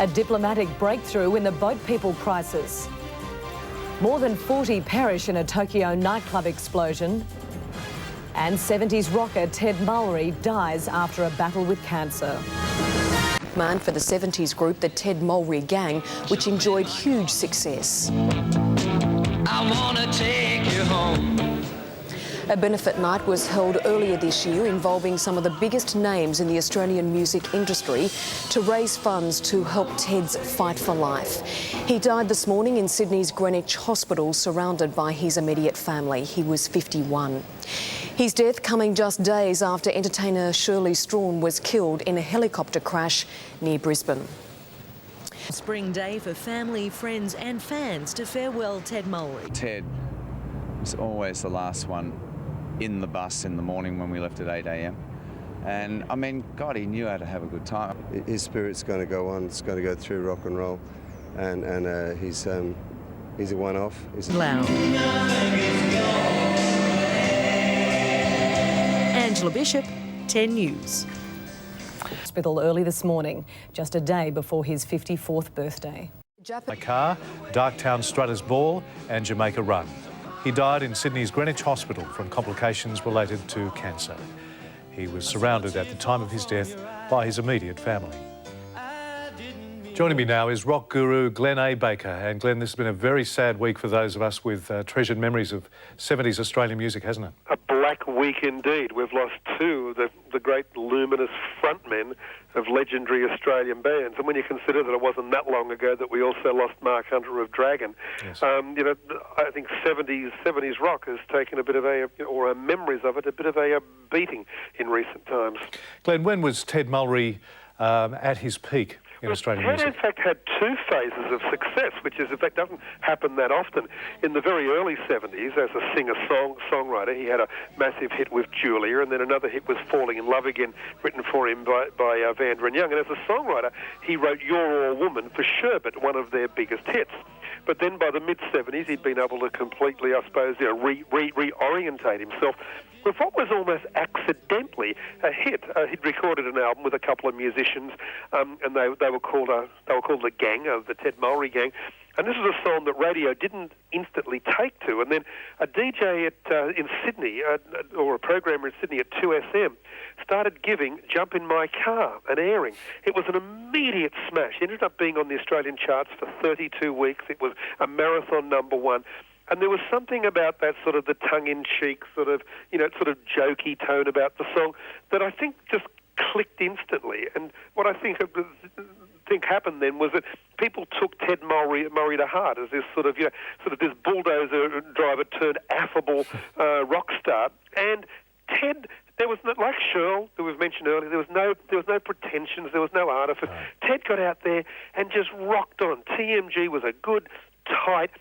A diplomatic breakthrough in the boat people crisis. More than 40 perish in a Tokyo nightclub explosion. And 70s rocker Ted Mulry dies after a battle with cancer. Man for the 70s group, the Ted Mulry Gang, which enjoyed huge success. I wanna take you home. A benefit night was held earlier this year involving some of the biggest names in the Australian music industry to raise funds to help Ted's fight for life. He died this morning in Sydney's Greenwich Hospital, surrounded by his immediate family. He was 51. His death coming just days after entertainer Shirley Strawn was killed in a helicopter crash near Brisbane. Spring day for family, friends and fans to farewell Ted Mulry. Ted was always the last one in the bus in the morning when we left at 8 a.m. And I mean, God, he knew how to have a good time. His spirit's going to go on. It's going to go through rock and roll, and he's a one-off. Loud. Angela Bishop, 10 News. Hospital early this morning, just a day before his 54th birthday. My car, Darktown Strutters Ball and Jamaica Run. He died in Sydney's Greenwich Hospital from complications related to cancer. He was surrounded at the time of his death by his immediate family. Joining me now is rock guru Glenn A. Baker. And Glenn, this has been a very sad week for those of us with treasured memories of 70s Australian music, hasn't it? A black week indeed. We've lost two of the great luminous frontmen of legendary Australian bands. And when you consider that it wasn't that long ago that we also lost Mark Hunter of Dragon, yes. You know, I think 70s rock has taken a bit of or memories of it, a bit of a beating in recent times. Glenn, when was Ted Mulry at his peak in Australian Ted, music? in fact, had two phases of success, which is, in fact, doesn't happen that often. In the very early 70s, as a singer-songwriter, he had a massive hit with Julia, and then another hit was Falling in Love Again, written for him by Vandra Young. And as a songwriter, he wrote You're All Woman for Sherbet, one of their biggest hits. But then by the mid-70s, he'd been able to completely, I suppose, reorientate himself with what was almost accidentally a hit. He'd recorded an album with a couple of musicians, and they were called the Gang, the Ted Mulry Gang. And this was a song that radio didn't instantly take to. And then a DJ in Sydney, or a programmer in Sydney at 2SM, started giving Jump in My Car an airing. It was an immediate smash. It ended up being on the Australian charts for 32 weeks. It was a marathon #1. And there was something about that sort of the tongue-in-cheek, sort of jokey tone about the song that I think just clicked instantly. And what I think happened then was that people took Ted Mulry to heart as this sort of this bulldozer driver turned affable rock star. And Ted, there was no, like Shirl that we've mentioned earlier, there was no pretensions, there was no artifice. Ted got out there and just rocked on. TMG was a good, tight,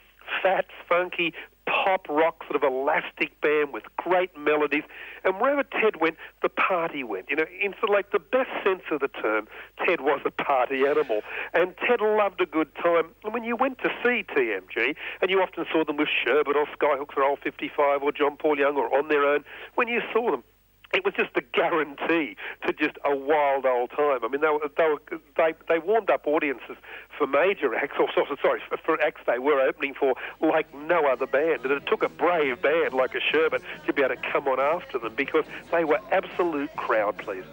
fat, funky, pop rock sort of elastic band with great melodies, and wherever Ted went, the party went. You know, in sort of like the best sense of the term, Ted was a party animal, and Ted loved a good time. And when you went to see TMG, and you often saw them with Sherbet or Skyhooks or Old 55 or John Paul Young or on their own, when you saw them, it was just the guarantee to just a wild old time. I mean, they warmed up audiences for major acts, for acts they were opening for like no other band. And it took a brave band like a Sherbet to be able to come on after them because they were absolute crowd pleasers.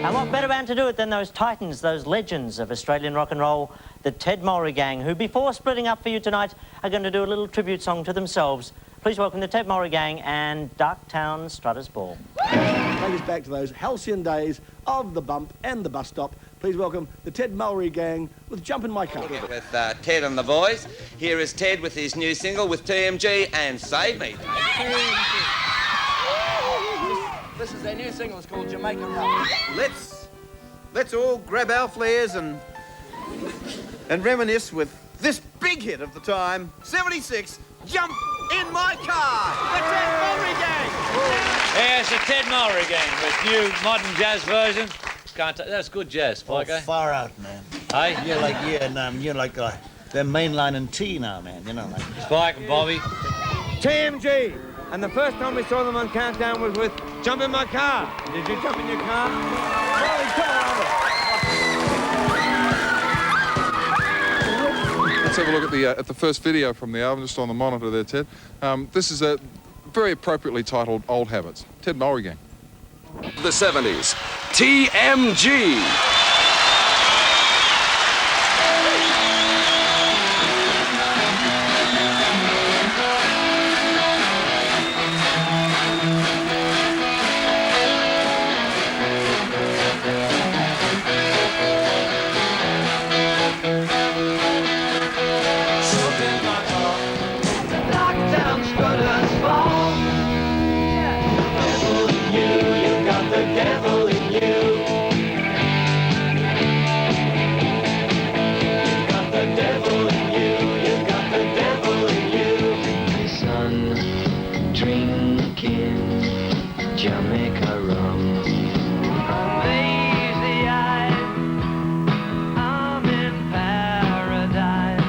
And what better band to do it than those titans, those legends of Australian rock and roll, the Ted Mulry Gang, who before splitting up for you tonight are going to do a little tribute song to themselves. Please welcome the Ted Mulry Gang and Darktown Strutters Ball. Take us back to those halcyon days of the bump and the bus stop. Please welcome the Ted Mulry Gang with Jump in My Car. With Ted and the boys. Here is Ted with his new single with TMG and Save Me. This is their new single. It's called Jamaica Run. Let's all grab our flares and reminisce with this big hit of the time, 76, Jump in My Car, the Ted Mulry Gang. Yes, the Ted Mulry Gang with new modern jazz version. That's good jazz, Spike. Oh, far out, man. Hey? You're like they're mainline and T now, man. You know, like Spike and Bobby. TMG. And the first time we saw them on Countdown was with Jump in My Car. Did you jump in your car? Bobby, come on over. Let's have a look at the first video from the album, just on the monitor there, Ted. This is a very appropriately titled Old Habits. Ted Mulry Gang. The 70s. TMG. Jamaica rum. Amaze the eye, I'm in paradise.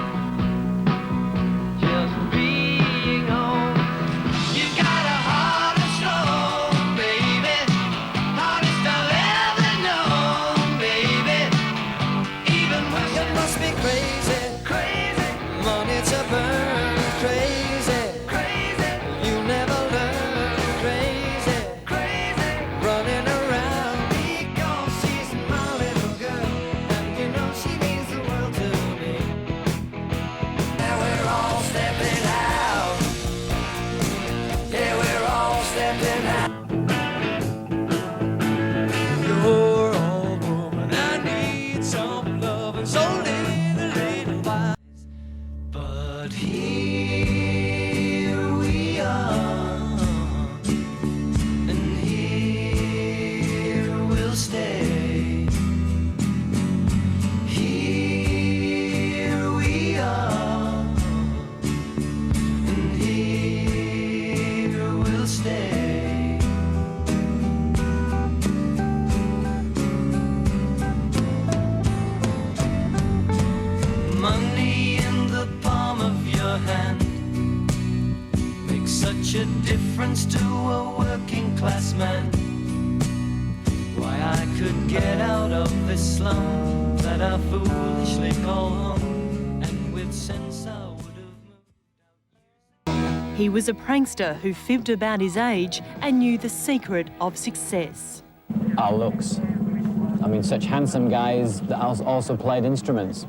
Just being home. You got a heart of stone, baby. Hardest I've ever known, baby. Even when you must be crazy, crazy. Money to burn, crazy, crazy. You never learn, crazy. Running around because she's my little girl, and you know she means the world to me. Yeah, we're all stepping out. Yeah, we're all stepping out. You're all woman, I need some love, and so little wise. But here we are, and here we'll stay. Here we are, and here we'll stay. Money in the palm of your hand makes such a difference to a working class man. Why, I could get out of this slum that I foolishly call home, and with sense I would have. He was a prankster who fibbed about his age and knew the secret of success. Our looks. I mean, such handsome guys that also played instruments.